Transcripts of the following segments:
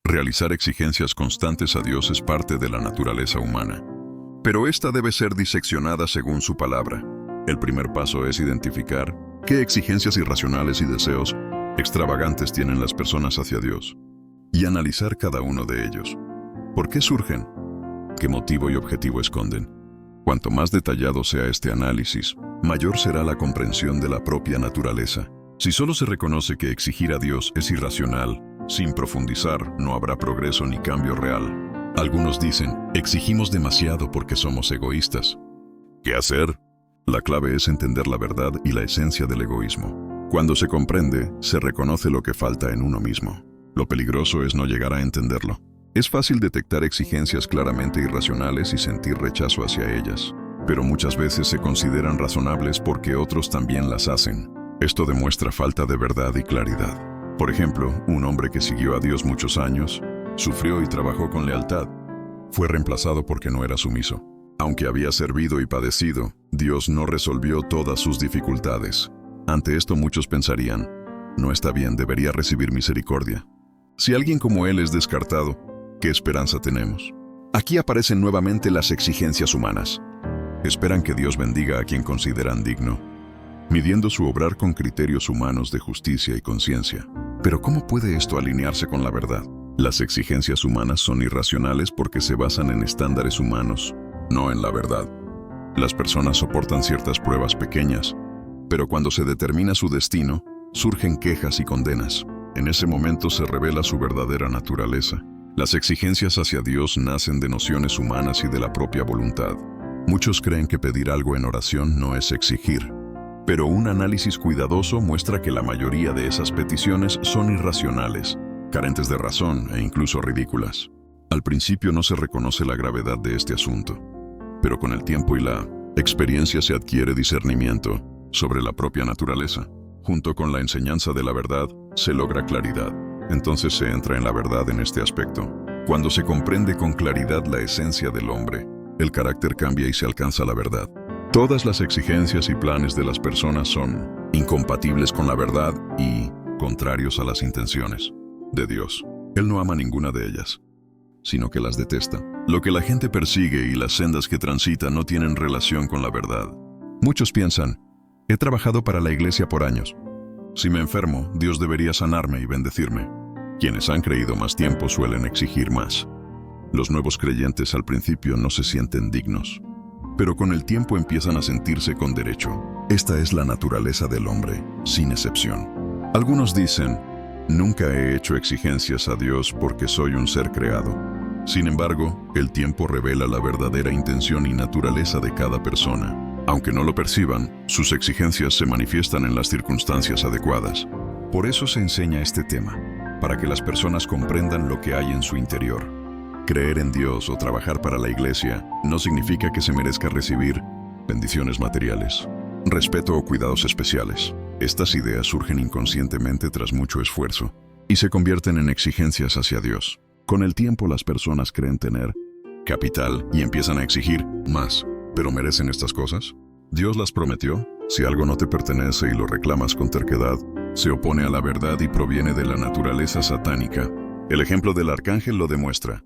Realizar exigencias constantes a Dios es parte de la naturaleza humana, pero esta debe ser diseccionada según su palabra. El primer paso es identificar qué exigencias irracionales y deseos extravagantes tienen las personas hacia Dios y analizar cada uno de ellos. ¿Por qué surgen? ¿Qué motivo y objetivo esconden? Cuanto más detallado sea este análisis, mayor será la comprensión de la propia naturaleza. Si solo se reconoce que exigir a Dios es irracional, sin profundizar, no habrá progreso ni cambio real. Algunos dicen, exigimos demasiado porque somos egoístas. ¿Qué hacer? La clave es entender la verdad y la esencia del egoísmo. Cuando se comprende, se reconoce lo que falta en uno mismo. Lo peligroso es no llegar a entenderlo. Es fácil detectar exigencias claramente irracionales y sentir rechazo hacia ellas, pero muchas veces se consideran razonables porque otros también las hacen. Esto demuestra falta de verdad y claridad. Por ejemplo, un hombre que siguió a Dios muchos años, sufrió y trabajó con lealtad, fue reemplazado porque no era sumiso. Aunque había servido y padecido, Dios no resolvió todas sus dificultades. Ante esto muchos pensarían, no está bien, debería recibir misericordia. Si alguien como él es descartado, ¿qué esperanza tenemos? Aquí aparecen nuevamente las exigencias humanas. Esperan que Dios bendiga a quien consideran digno, midiendo su obrar con criterios humanos de justicia y conciencia. Pero ¿cómo puede esto alinearse con la verdad? Las exigencias humanas son irracionales porque se basan en estándares humanos, no en la verdad. Las personas soportan ciertas pruebas pequeñas, pero cuando se determina su destino, surgen quejas y condenas. En ese momento se revela su verdadera naturaleza. Las exigencias hacia Dios nacen de nociones humanas y de la propia voluntad. Muchos creen que pedir algo en oración no es exigir, pero un análisis cuidadoso muestra que la mayoría de esas peticiones son irracionales, carentes de razón e incluso ridículas. Al principio no se reconoce la gravedad de este asunto, pero con el tiempo y la experiencia se adquiere discernimiento sobre la propia naturaleza. Junto con la enseñanza de la verdad, se logra claridad. Entonces se entra en la verdad en este aspecto. Cuando se comprende con claridad la esencia del hombre, el carácter cambia y se alcanza la verdad. Todas las exigencias y planes de las personas son incompatibles con la verdad y contrarios a las intenciones de Dios. Él no ama ninguna de ellas, sino que las detesta. Lo que la gente persigue y las sendas que transita no tienen relación con la verdad. Muchos piensan, he trabajado para la iglesia por años. Si me enfermo, Dios debería sanarme y bendecirme. Quienes han creído más tiempo suelen exigir más. Los nuevos creyentes al principio no se sienten dignos, pero con el tiempo empiezan a sentirse con derecho. Esta es la naturaleza del hombre, sin excepción. Algunos dicen, nunca he hecho exigencias a Dios porque soy un ser creado. Sin embargo, el tiempo revela la verdadera intención y naturaleza de cada persona. Aunque no lo perciban, sus exigencias se manifiestan en las circunstancias adecuadas. Por eso se enseña este tema, para que las personas comprendan lo que hay en su interior. Creer en Dios o trabajar para la iglesia no significa que se merezca recibir bendiciones materiales, respeto o cuidados especiales. Estas ideas surgen inconscientemente tras mucho esfuerzo y se convierten en exigencias hacia Dios. Con el tiempo las personas creen tener capital y empiezan a exigir más. ¿Pero merecen estas cosas? Dios las prometió. Si algo no te pertenece y lo reclamas con terquedad, se opone a la verdad y proviene de la naturaleza satánica. El ejemplo del arcángel lo demuestra.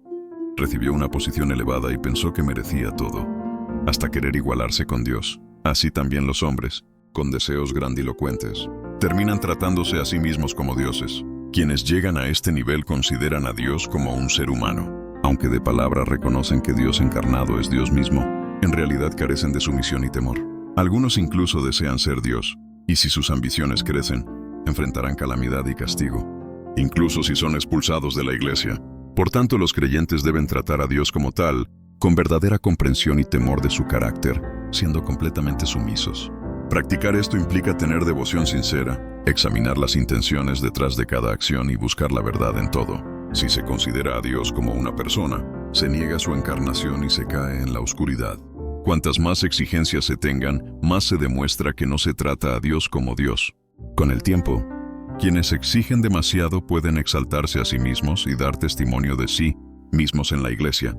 Recibió una posición elevada y pensó que merecía todo, hasta querer igualarse con Dios. Así también los hombres, con deseos grandilocuentes, terminan tratándose a sí mismos como dioses. Quienes llegan a este nivel consideran a Dios como un ser humano. Aunque de palabra reconocen que Dios encarnado es Dios mismo, en realidad carecen de sumisión y temor. Algunos incluso desean ser Dios, y si sus ambiciones crecen, enfrentarán calamidad y castigo, incluso si son expulsados de la iglesia. Por tanto, los creyentes deben tratar a Dios como tal, con verdadera comprensión y temor de su carácter, siendo completamente sumisos. Practicar esto implica tener devoción sincera, examinar las intenciones detrás de cada acción y buscar la verdad en todo. Si se considera a Dios como una persona, se niega su encarnación y se cae en la oscuridad. Cuantas más exigencias se tengan, más se demuestra que no se trata a Dios como Dios. Con el tiempo, quienes exigen demasiado pueden exaltarse a sí mismos y dar testimonio de sí mismos en la iglesia,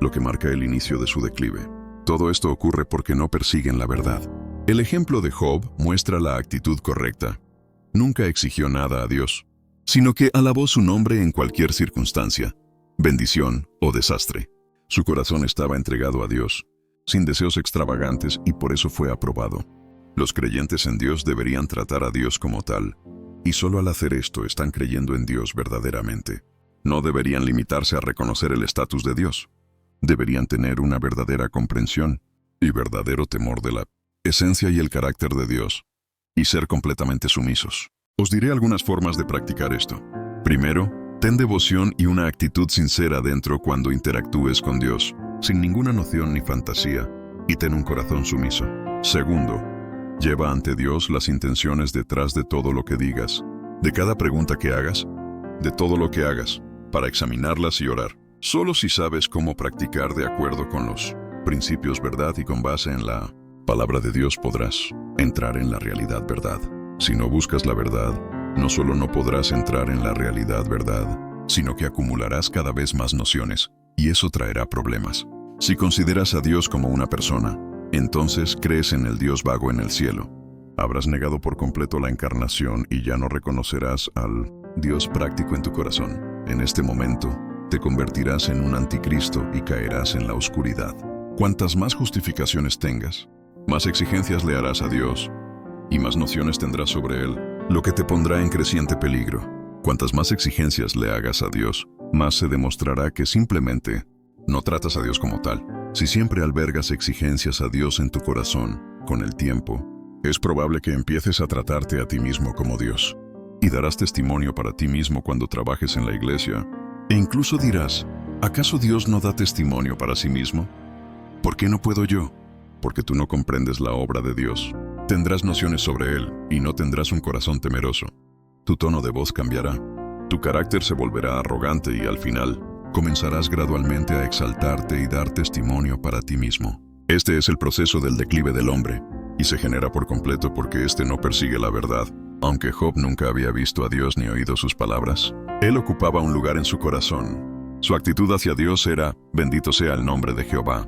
lo que marca el inicio de su declive. Todo esto ocurre porque no persiguen la verdad. El ejemplo de Job muestra la actitud correcta. Nunca exigió nada a Dios. sino que alabó su nombre en cualquier circunstancia, bendición o desastre. Su corazón estaba entregado a Dios, sin deseos extravagantes, y por eso fue aprobado. Los creyentes en Dios deberían tratar a Dios como tal, y solo al hacer esto están creyendo en Dios verdaderamente. No deberían limitarse a reconocer el estatus de Dios. Deberían tener una verdadera comprensión y verdadero temor de la esencia y el carácter de Dios, y ser completamente sumisos. Os diré algunas formas de practicar esto. Primero, ten devoción y una actitud sincera dentro cuando interactúes con Dios, sin ninguna noción ni fantasía, y ten un corazón sumiso. Segundo, lleva ante Dios las intenciones detrás de todo lo que digas, de cada pregunta que hagas, de todo lo que hagas, para examinarlas y orar. Solo si sabes cómo practicar de acuerdo con los principios verdad y con base en la palabra de Dios podrás entrar en la realidad verdad. Si no buscas la verdad, no solo no podrás entrar en la realidad verdad, sino que acumularás cada vez más nociones, y eso traerá problemas. Si consideras a Dios como una persona, entonces crees en el Dios vago en el cielo. Habrás negado por completo la encarnación y ya no reconocerás al Dios práctico en tu corazón. En este momento, te convertirás en un anticristo y caerás en la oscuridad. Cuantas más justificaciones tengas, más exigencias le harás a Dios y más nociones tendrás sobre Él, lo que te pondrá en creciente peligro. Cuantas más exigencias le hagas a Dios, más se demostrará que simplemente no tratas a Dios como tal. Si siempre albergas exigencias a Dios en tu corazón, con el tiempo, es probable que empieces a tratarte a ti mismo como Dios. Y darás testimonio para ti mismo cuando trabajes en la iglesia. E incluso dirás, ¿acaso Dios no da testimonio para sí mismo? ¿Por qué no puedo yo? Porque tú no comprendes la obra de Dios. Tendrás nociones sobre Él y no tendrás un corazón temeroso. Tu tono de voz cambiará. Tu carácter se volverá arrogante y al final comenzarás gradualmente a exaltarte y dar testimonio para ti mismo. Este es el proceso del declive del hombre y se genera por completo porque éste no persigue la verdad. Aunque Job nunca había visto a Dios ni oído sus palabras, él ocupaba un lugar en su corazón. Su actitud hacia Dios era, bendito sea el nombre de Jehová.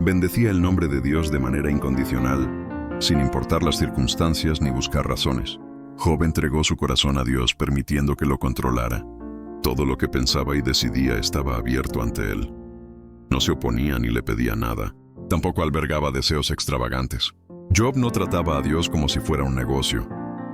Bendecía el nombre de Dios de manera incondicional, sin importar las circunstancias ni buscar razones. Job entregó su corazón a Dios permitiendo que lo controlara. Todo lo que pensaba y decidía estaba abierto ante él. No se oponía ni le pedía nada. Tampoco albergaba deseos extravagantes. Job no trataba a Dios como si fuera un negocio.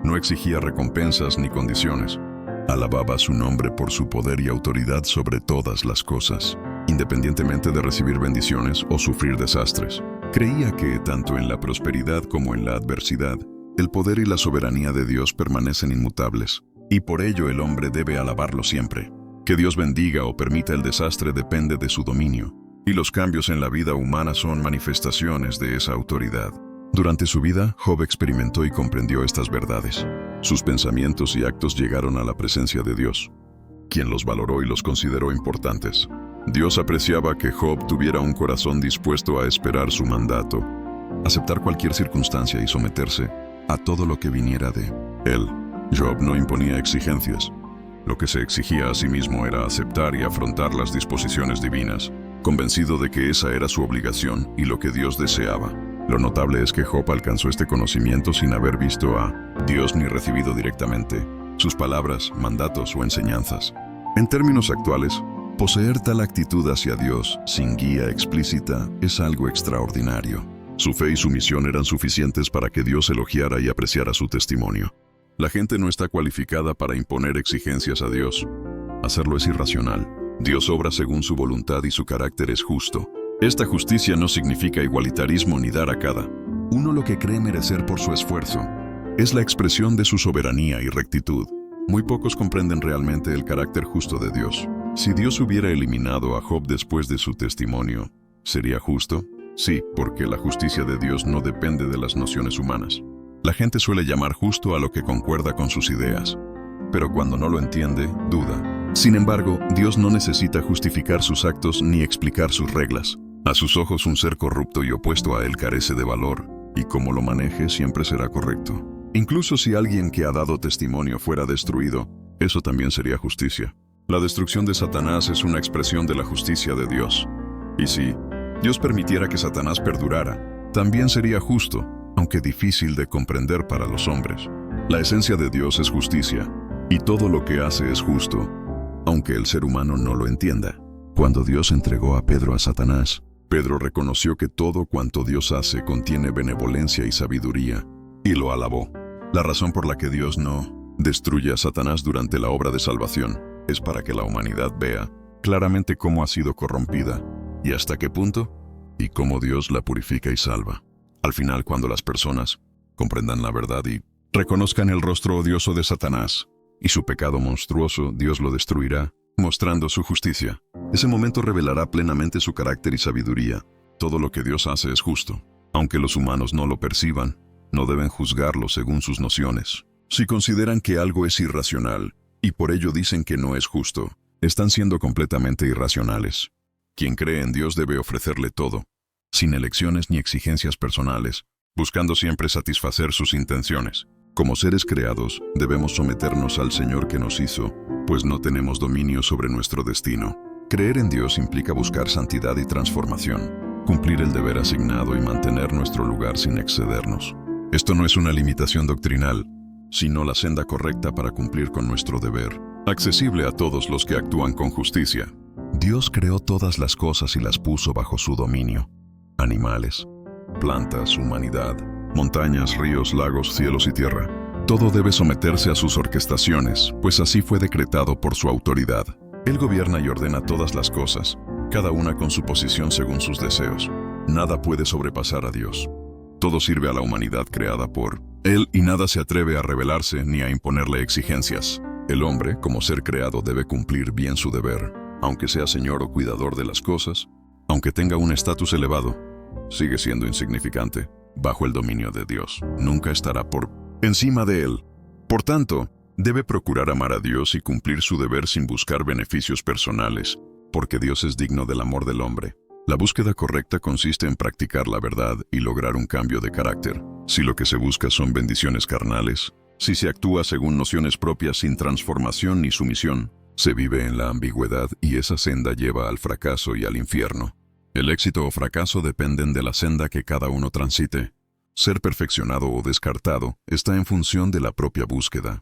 No exigía recompensas ni condiciones. Alababa su nombre por su poder y autoridad sobre todas las cosas, independientemente de recibir bendiciones o sufrir desastres. Creía que, tanto en la prosperidad como en la adversidad, el poder y la soberanía de Dios permanecen inmutables, y por ello el hombre debe alabarlo siempre. Que Dios bendiga o permita el desastre depende de su dominio, y los cambios en la vida humana son manifestaciones de esa autoridad. Durante su vida, Job experimentó y comprendió estas verdades. Sus pensamientos y actos llegaron a la presencia de Dios, quien los valoró y los consideró importantes. Dios apreciaba que Job tuviera un corazón dispuesto a esperar su mandato, aceptar cualquier circunstancia y someterse a todo lo que viniera de él. Job no imponía exigencias. Lo que se exigía a sí mismo era aceptar y afrontar las disposiciones divinas, convencido de que esa era su obligación y lo que Dios deseaba. Lo notable es que Job alcanzó este conocimiento sin haber visto a Dios ni recibido directamente sus palabras, mandatos o enseñanzas. En términos actuales, poseer tal actitud hacia Dios sin guía explícita es algo extraordinario. Su fe y su misión eran suficientes para que Dios elogiara y apreciara su testimonio. La gente no está cualificada para imponer exigencias a Dios. Hacerlo es irracional. Dios obra según su voluntad y su carácter es justo. Esta justicia no significa igualitarismo ni dar a cada uno lo que cree merecer por su esfuerzo. Es la expresión de su soberanía y rectitud. Muy pocos comprenden realmente el carácter justo de Dios. Si Dios hubiera eliminado a Job después de su testimonio, ¿sería justo? Sí, porque la justicia de Dios no depende de las nociones humanas. La gente suele llamar justo a lo que concuerda con sus ideas, pero cuando no lo entiende, duda. Sin embargo, Dios no necesita justificar sus actos ni explicar sus reglas. A sus ojos, un ser corrupto y opuesto a él carece de valor, y como lo maneje siempre será correcto. Incluso si alguien que ha dado testimonio fuera destruido, eso también sería justicia. La destrucción de Satanás es una expresión de la justicia de Dios. Y si Dios permitiera que Satanás perdurara, también sería justo, aunque difícil de comprender para los hombres. La esencia de Dios es justicia, y todo lo que hace es justo, aunque el ser humano no lo entienda. Cuando Dios entregó a Pedro a Satanás, Pedro reconoció que todo cuanto Dios hace contiene benevolencia y sabiduría, y lo alabó. La razón por la que Dios no destruye a Satanás durante la obra de salvación es para que la humanidad vea claramente cómo ha sido corrompida y hasta qué punto, y cómo Dios la purifica y salva. Al final, cuando las personas comprendan la verdad y reconozcan el rostro odioso de Satanás y su pecado monstruoso, Dios lo destruirá, mostrando su justicia. Ese momento revelará plenamente su carácter y sabiduría. Todo lo que Dios hace es justo. Aunque los humanos no lo perciban, no deben juzgarlo según sus nociones. Si consideran que algo es irracional, y por ello dicen que no es justo, están siendo completamente irracionales. Quien cree en Dios debe ofrecerle todo, sin elecciones ni exigencias personales, buscando siempre satisfacer sus intenciones. Como seres creados, debemos someternos al Señor que nos hizo, pues no tenemos dominio sobre nuestro destino. Creer en Dios implica buscar santidad y transformación, cumplir el deber asignado y mantener nuestro lugar sin excedernos. Esto no es una limitación doctrinal, sino la senda correcta para cumplir con nuestro deber, accesible a todos los que actúan con justicia. Dios creó todas las cosas y las puso bajo su dominio. Animales, plantas, humanidad, montañas, ríos, lagos, cielos y tierra. Todo debe someterse a sus orquestaciones, pues así fue decretado por su autoridad. Él gobierna y ordena todas las cosas, cada una con su posición según sus deseos. Nada puede sobrepasar a Dios. Todo sirve a la humanidad creada por Él y nada se atreve a rebelarse ni a imponerle exigencias. El hombre, como ser creado, debe cumplir bien su deber, aunque sea señor o cuidador de las cosas, aunque tenga un estatus elevado, sigue siendo insignificante, bajo el dominio de Dios. Nunca estará por encima de Él. Por tanto, debe procurar amar a Dios y cumplir su deber sin buscar beneficios personales, porque Dios es digno del amor del hombre. La búsqueda correcta consiste en practicar la verdad y lograr un cambio de carácter. Si lo que se busca son bendiciones carnales, si se actúa según nociones propias sin transformación ni sumisión, se vive en la ambigüedad y esa senda lleva al fracaso y al infierno. El éxito o fracaso dependen de la senda que cada uno transite. Ser perfeccionado o descartado está en función de la propia búsqueda.